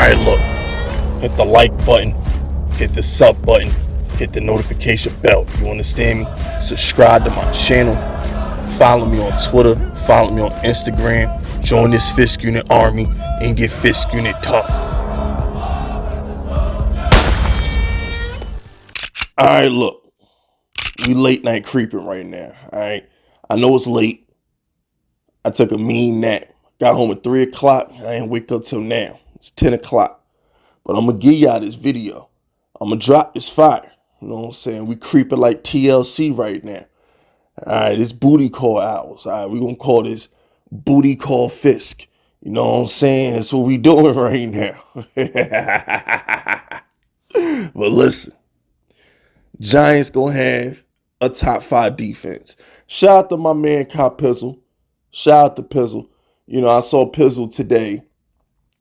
Alright, look. Hit the like button. Hit the sub button. Hit the notification bell. You understand me? Subscribe to my channel. Follow me on Twitter. Follow me on Instagram. Join this Fisk Unit army and get Fisk Unit tough. Alright, look. We late night creeping right now. Alright. I know it's late. I took a mean nap. Got home at 3 o'clock. I ain't wake up till now. It's 10 o'clock. But I'm going to give y'all this video. I'm going to drop this fire. You know what I'm saying? We creeping like TLC right now. Alright, it's booty call hours. Alright, we're going to call this booty call Fisk. You know what I'm saying? That's what we doing right now. But listen. Giants going to have a top 5 defense. Shout out to my man Kyle Pizzle. Shout out to Pizzle. You know, I saw Pizzle today.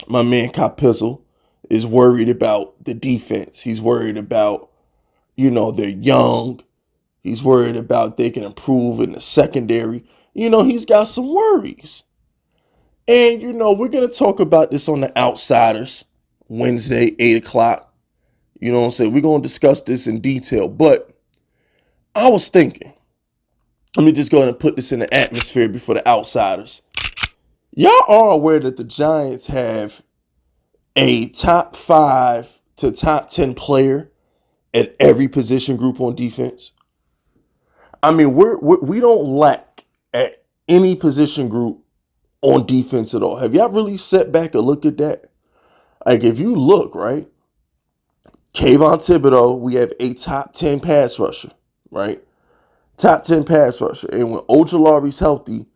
My man Kyle Pizzle is worried about the defense. He's worried about, you know, they're young. He's worried about they can improve in the secondary. You know, he's got some worries. And, you know, we're going to talk about this on the Outsiders Wednesday, 8 o'clock. You know what I'm saying? We're going to discuss this in detail. But I was thinking, let me just go ahead and put this in the atmosphere before the Outsiders. Y'all are aware that the Giants have a top 5 to top 10 player at every position group on defense? I mean, we don't lack at any position group on defense at all. Have y'all really sat back and looked at that? Like, if you look, right? Kayvon Thibodeau, we have a top 10 pass rusher, right? Top 10 pass rusher. And when Ojulari's healthy,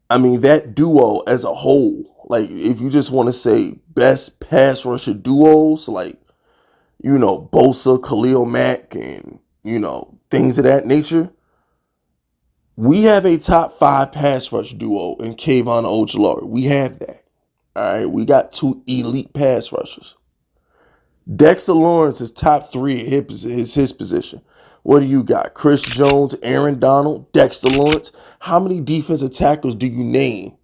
I mean, that duo as a whole, like, if you just want to say best pass rusher duos, like, you know, Bosa, Khalil Mack, and, you know, things of that nature, we have a top 5 pass rush duo in Kayvon and Ojulari. We have that. All right, we got 2 elite pass rushers. Dexter Lawrence is top 3 at his position. What do you got? Chris Jones, Aaron Donald, Dexter Lawrence. How many defensive tackles do you name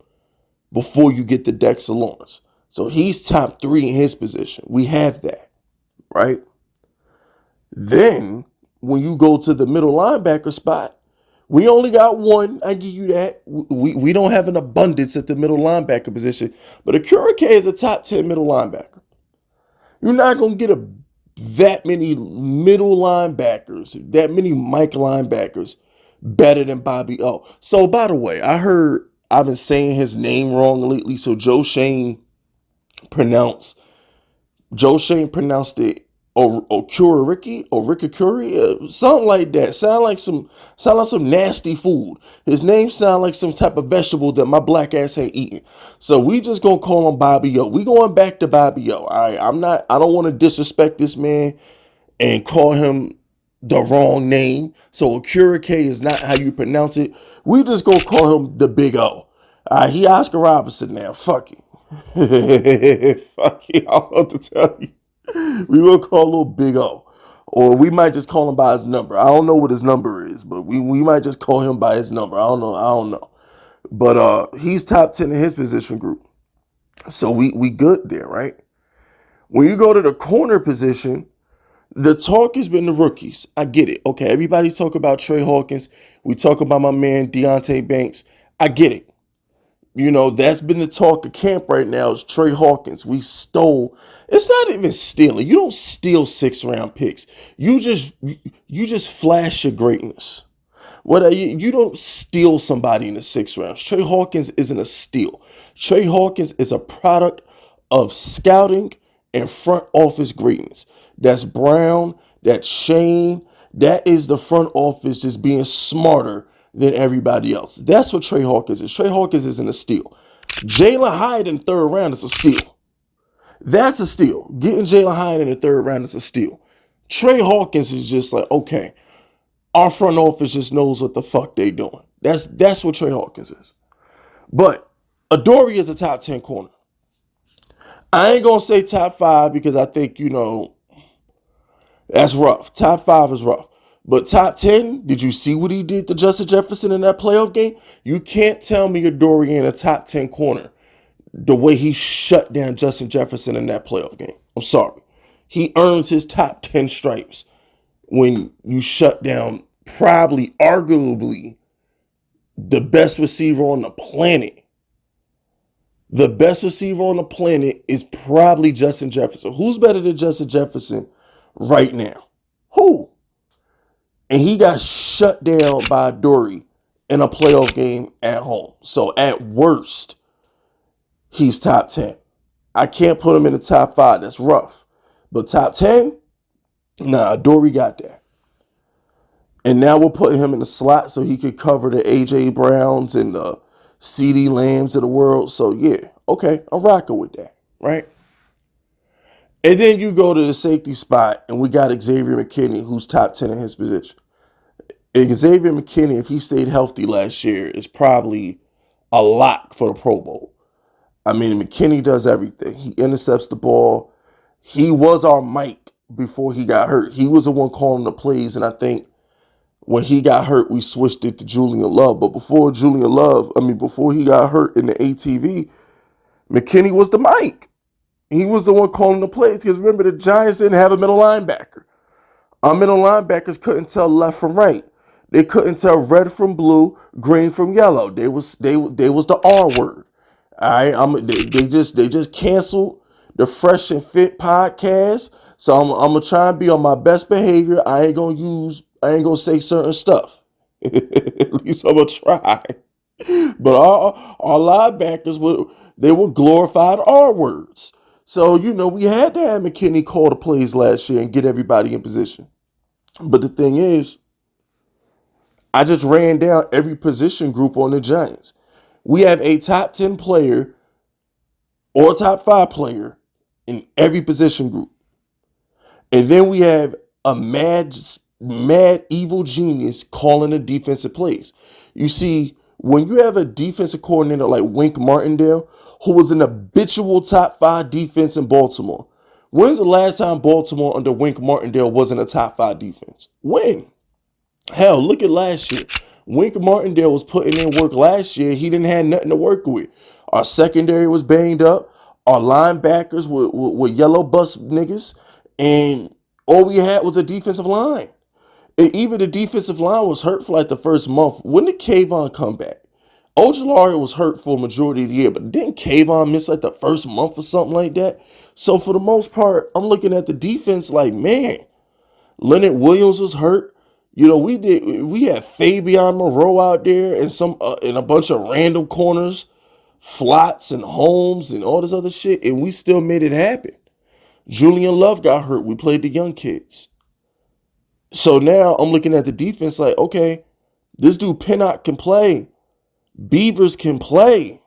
before you get to Dexter Lawrence? So he's top 3 in his position. We have that, right? Then, when you go to the middle linebacker spot, we only got one. I give you that. We don't have an abundance at the middle linebacker position. But Akura K is a top 10 middle linebacker. You're not going to get that many middle linebackers, that many Mike linebackers better than Bobby O. So, by the way, I've been saying his name wrong lately. So Joe Shane pronounced it Okuriki or Rikikuri, something like that. Sound like some nasty food. His name sound like some type of vegetable that my black ass ain't eating. So we just gonna call him Bobby O. We going back to Bobby O. All right, I don't want to disrespect this man and call him the wrong name. So Okurike is not how you pronounce it. We just gonna call him the Big O. All right, he Oscar Robertson now. Fuck it. Fuck it. I don't know what to tell you. We will call little Big O. Or we might just call him by his number. I don't know what his number is, but we might just call him by his number. I don't know. But he's top 10 in his position group. So we good there, right? When you go to the corner position, the talk has been the rookies. I get it. Okay, everybody talk about Trey Hawkins. We talk about my man Deonte Banks. I get it. You know, that's been the talk of camp right now is Trey Hawkins. We stole. It's not even stealing. You don't steal 6th-round picks. You just flash your greatness. You don't steal somebody in the 6th round. Trey Hawkins isn't a steal. Trey Hawkins is a product of scouting and front office greatness. That's Brown. That's Shane. That is the front office just being smarter than everybody else. That's what Trey Hawkins is. Trey Hawkins isn't a steal. Jalen Hyatt in the 3rd round is a steal. That's a steal. Getting Jalen Hyatt in the 3rd round is a steal. Trey Hawkins is just like, okay, our front office just knows what the fuck they doing. That's what Trey Hawkins is. But Adoree is a top 10 corner. I ain't going to say top 5 because I think, you know, that's rough. Top 5 is rough. But top 10, did you see what he did to Justin Jefferson in that playoff game? You can't tell me Adoree ain't a top 10 corner. the way he shut down Justin Jefferson in that playoff game. I'm sorry. He earns his top 10 stripes when you shut down probably, arguably, the best receiver on the planet. The best receiver on the planet is probably Justin Jefferson. Who's better than Justin Jefferson right now? Who? And he got shut down by Dory in a playoff game at home. So at worst, he's top 10. I can't put him in the top 5. That's rough. But top 10? Nah, Dory got that. And now we're putting him in the slot so he could cover the A.J. Browns and the C.D. Lambs of the world. So, yeah, okay, I'm rocking with that, right? And then you go to the safety spot, and we got Xavier McKinney, who's top 10 in his position. Xavier McKinney, if he stayed healthy last year, is probably a lock for the Pro Bowl. I mean, McKinney does everything. He intercepts the ball. He was our Mike before he got hurt. He was the one calling the plays, and I think when he got hurt, we switched it to Julian Love. But before he got hurt in the ATV, McKinney was the Mike. He was the one calling the plays. Because remember, the Giants didn't have a middle linebacker. Our middle linebackers couldn't tell left from right. They couldn't tell red from blue, green from yellow. They was the R word. All right, they just canceled the Fresh and Fit podcast. So I'm gonna try and be on my best behavior. I ain't gonna say certain stuff. At least I'm gonna try. But our linebackers were glorified R words. So we had to have McKinney call the plays last year and get everybody in position. But the thing is, I just ran down every position group on the Giants. We have a top 10 player or top 5 player in every position group. And then we have a mad evil genius calling the defensive plays. You see, when you have a defensive coordinator like Wink Martindale, who was an habitual top 5 defense in Baltimore. When's the last time Baltimore under Wink Martindale wasn't a top 5 defense? When? Hell, look at last year. Wink Martindale was putting in work last year. He didn't have nothing to work with. Our secondary was banged up. Our linebackers were yellow bus niggas. And all we had was a defensive line. And even the defensive line was hurt for like the first month. When did Kayvon come back? Ojulari was hurt for a majority of the year, but didn't Kayvon miss like the first month or something like that? So for the most part, I'm looking at the defense like, man, Leonard Williams was hurt. We had Fabian Moreau out there and a bunch of random corners, Flots and Holmes and all this other shit, and we still made it happen. Julian Love got hurt. We played the young kids. So now I'm looking at the defense like, okay, this dude Pinnock can play. Beavers can play.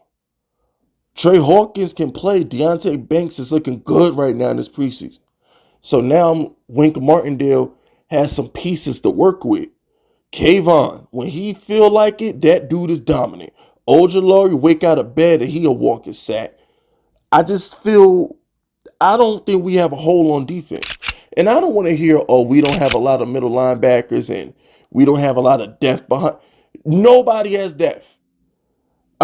Trey Hawkins can play. Deontay Banks is looking good right now in this preseason. So now Wink Martindale has some pieces to work with. Kayvon, when he feel like it, that dude is dominant. Ojulari wake out of bed and he'll walk his sack. I don't think we have a hole on defense. And I don't want to hear, we don't have a lot of middle linebackers and we don't have a lot of depth behind. Nobody has depth.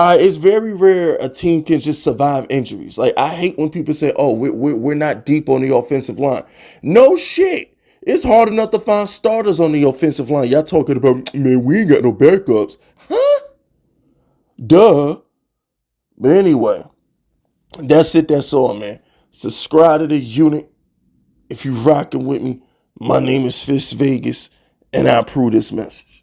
It's very rare a team can just survive injuries. Like, I hate when people say, we're not deep on the offensive line. No shit. It's hard enough to find starters on the offensive line. Y'all talking about, man, we ain't got no backups. Huh? Duh. But anyway, that's it. That's all, man. Subscribe to the unit. If you rocking with me, my name is Fist Vegas, and I approve this message.